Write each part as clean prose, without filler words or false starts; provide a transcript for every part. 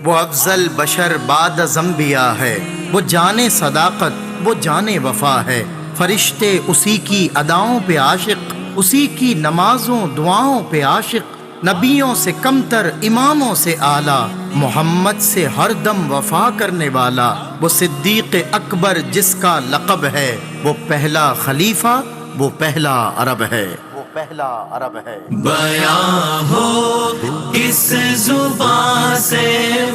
وہ افضل بشر بعد از انبیاء ہے، وہ جانے صداقت، وہ جانے وفا ہے۔ فرشتے اسی کی اداؤں پہ عاشق، اسی کی نمازوں دعاؤں پہ عاشق، نبیوں سے کمتر اماموں سے اعلیٰ، محمد سے ہر دم وفا کرنے والا، وہ صدیق اکبر جس کا لقب ہے، وہ پہلا خلیفہ، وہ پہلا عرب ہے، وہ پہلا عرب ہے۔ بیاں ہو اس زبان سے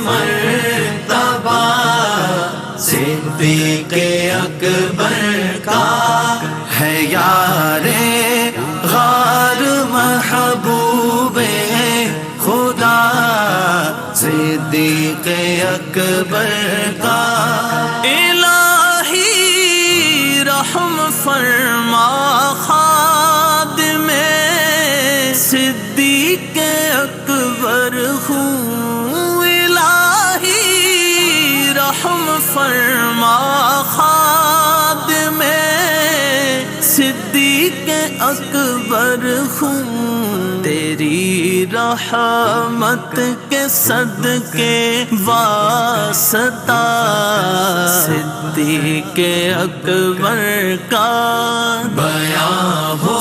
مرتبہ صدیق اکبر کا ہے یار غار محبوب خدا، صدیق اکبر کا۔ الہی رحم فرما خادم صدیق اکبر ہوں، الہی رحم فرما خادم صدیق اکبر ہوں، تیری رحمت کے صدقے واسطہ صدیق اکبر کا بیاں ہو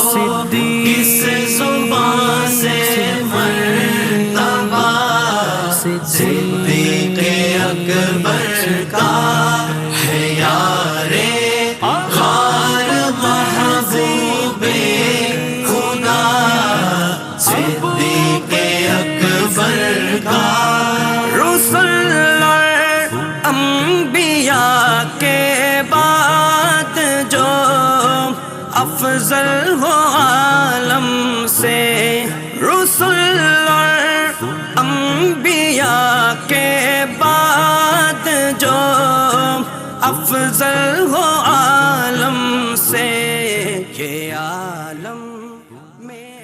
اس زبان سے مرتبہ صدیق اکبر کا ہے یار غار محبوب خدا، صدیق اکبر کا۔ رسل اور انبیاء کے بعد جو افضل ہو عالم سے، رسل اور انبیاء کے بعد جو افضل ہو عالم سے، یہ عالم میں